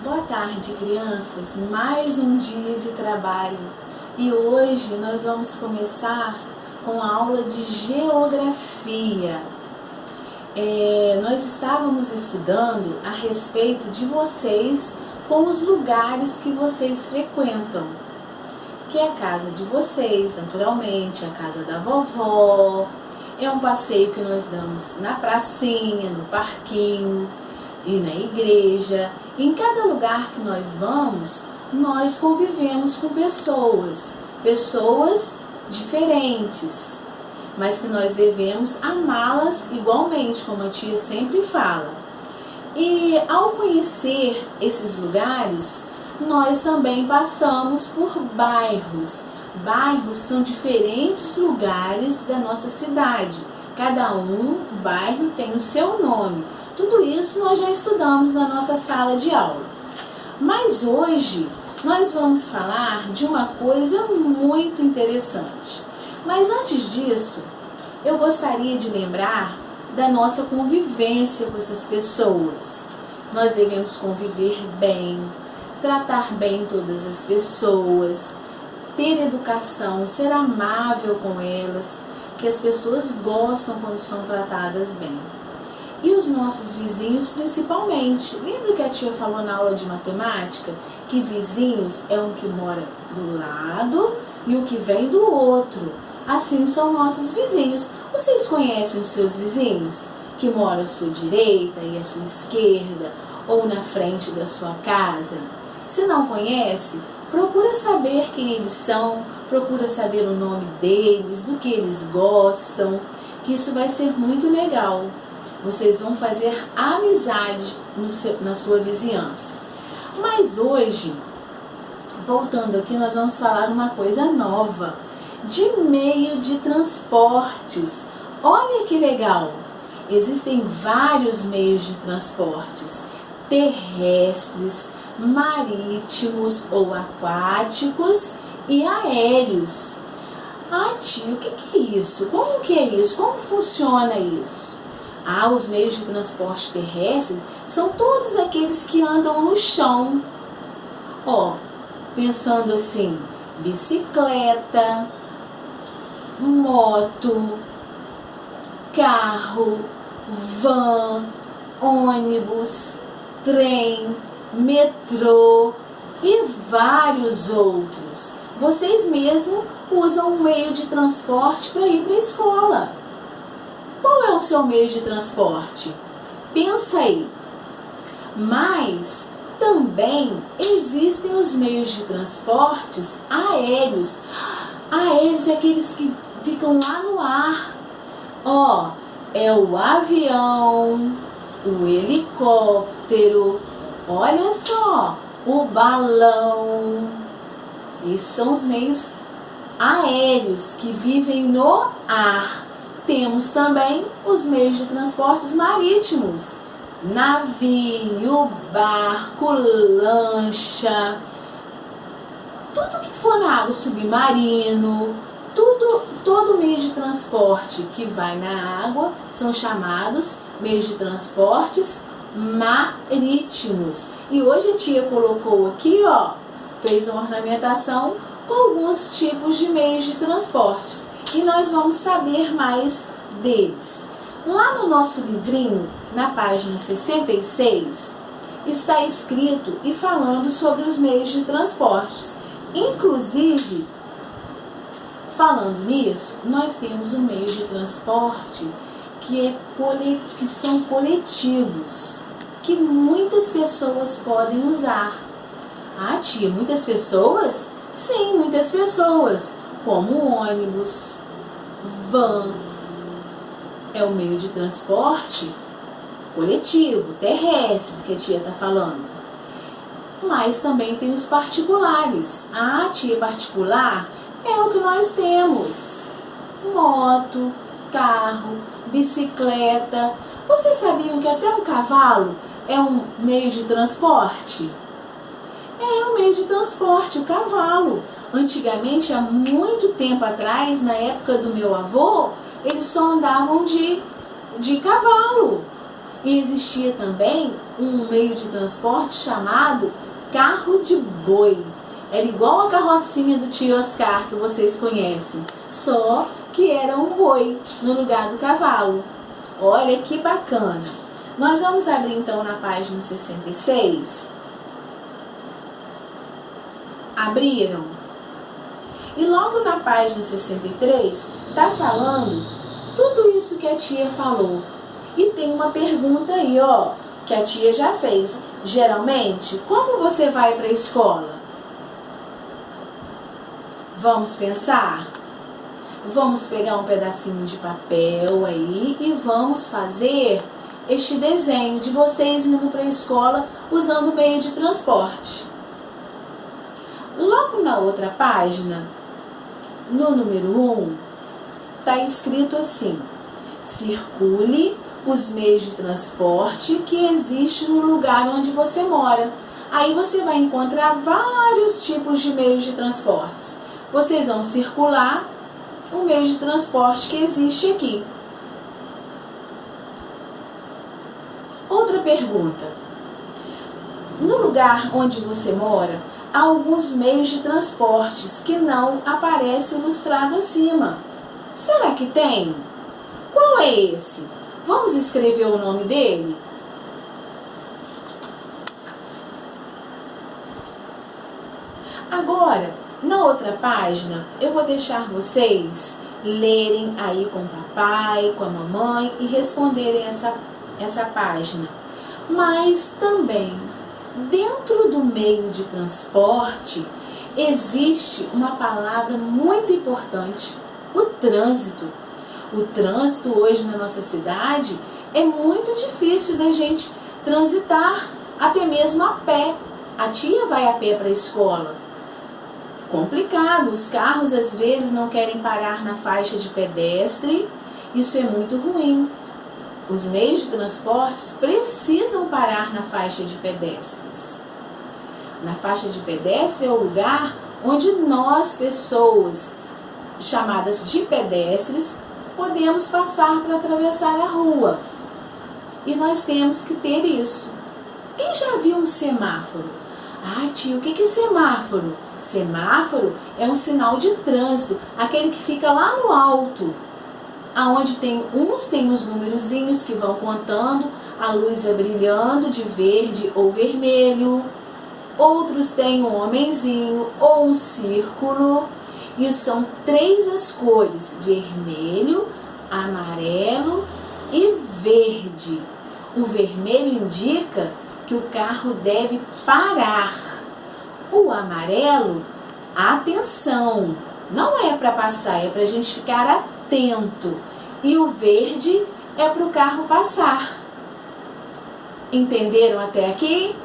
Boa tarde, crianças. Mais um dia de trabalho e hoje nós vamos começar com a aula de geografia. Nós estávamos estudando a respeito de vocês com os lugares que vocês frequentam, que é a casa de vocês, naturalmente, a casa da vovó. É um passeio que nós damos na pracinha, no parquinho e na igreja. Em cada lugar que nós vamos, nós convivemos com pessoas diferentes, mas que nós devemos amá-las igualmente, como a tia sempre fala. E ao conhecer esses lugares, nós também passamos por bairros. Bairros são diferentes lugares da nossa cidade. Cada bairro tem o seu nome. Tudo isso nós já estudamos na nossa sala de aula. Mas hoje nós vamos falar de uma coisa muito interessante. Mas antes disso, eu gostaria de lembrar da nossa convivência com essas pessoas. Nós devemos conviver bem, tratar bem todas as pessoas, ter educação, ser amável com elas, que as pessoas gostam quando são tratadas bem. E os nossos vizinhos principalmente. Lembra que a tia falou na aula de matemática que vizinhos é um que mora do lado e o que vem do outro? Assim são nossos vizinhos. Vocês conhecem os seus vizinhos que moram à sua direita e à sua esquerda ou na frente da sua casa? Se não conhece, procura saber quem eles são, procura saber o nome deles, do que eles gostam, que isso vai ser muito legal. Vocês vão fazer amizade na sua vizinhança. Mas hoje, voltando aqui, nós vamos falar uma coisa nova, de meio de transportes. Olha que legal! Existem vários meios de transportes, terrestres, marítimos ou aquáticos e aéreos. Ah, tio, o que é isso? Como que é isso? Como funciona isso? Os meios de transporte terrestre são todos aqueles que andam no chão. Pensando assim, bicicleta, moto, carro, van, ônibus, trem, metrô e vários outros. Vocês mesmos usam um meio de transporte para ir para a escola. Qual é o seu meio de transporte? Pensa aí. Mas também existem os meios de transportes aéreos. Aéreos é aqueles que ficam lá no ar. É o avião, o helicóptero, olha só, o balão. Esses são os meios aéreos que vivem no ar. Temos também os meios de transportes marítimos, navio, barco, lancha, tudo que for na água, submarino, todo meio de transporte que vai na água são chamados meios de transportes marítimos. E hoje a tia colocou aqui, fez uma ornamentação com alguns tipos de meios de transportes. E nós vamos saber mais deles. Lá no nosso livrinho, na página 66, está escrito e falando sobre os meios de transportes. Inclusive, falando nisso, nós temos um meio de transporte que são coletivos, que muitas pessoas podem usar. Ah, tia, muitas pessoas? Sim, muitas pessoas. Como ônibus, van, é o meio de transporte coletivo, terrestre, que a tia está falando. Mas também tem os particulares. A tia, particular é o que nós temos. Moto, carro, bicicleta. Vocês sabiam que até um cavalo é um meio de transporte? É um meio de transporte, o cavalo. Antigamente, há muito tempo atrás, na época do meu avô, eles só andavam de cavalo. E existia também um meio de transporte chamado carro de boi. Era igual a carrocinha do tio Oscar que vocês conhecem, só que era um boi no lugar do cavalo. Olha que bacana! Nós vamos abrir então na página 66. Abriram? E logo na página 63 está falando tudo isso que a tia falou. E tem uma pergunta aí, ó, que a tia já fez. Geralmente, como você vai para a escola? Vamos pensar? Vamos pegar um pedacinho de papel aí e vamos fazer este desenho de vocês indo para a escola usando o meio de transporte. Logo na outra página, no número 1, está escrito assim: circule os meios de transporte que existem no lugar onde você mora. Aí você vai encontrar vários tipos de meios de transporte. Vocês vão circular o meio de transporte que existe aqui. Outra pergunta. No lugar onde você mora, há alguns meios de transportes que não aparecem ilustrado acima. Será que tem? Qual é esse? Vamos escrever o nome dele? Agora, na outra página, eu vou deixar vocês lerem aí com o papai, com a mamãe e responderem essa página. Mas também, dentro do meio de transporte, existe uma palavra muito importante: o trânsito. O trânsito hoje na nossa cidade é muito difícil da gente transitar, até mesmo a pé. A tia vai a pé para a escola. Complicado, os carros às vezes não querem parar na faixa de pedestre, isso é muito ruim. Os meios de transporte precisam parar na faixa de pedestres. Na faixa de pedestre é o lugar onde nós, pessoas chamadas de pedestres, podemos passar para atravessar a rua. E nós temos que ter isso. Quem já viu um semáforo? Ah, tio, o que é semáforo? Semáforo é um sinal de trânsito, aquele que fica lá no alto, aonde tem os numerozinhos que vão contando, a luz vai brilhando de verde ou vermelho, outros têm um homenzinho ou um círculo, e são 3 as cores: vermelho, amarelo e verde. O vermelho indica que o carro deve parar. O amarelo, atenção, não é para passar, é para a gente ficar atento. E o verde é para o carro passar. Entenderam até aqui?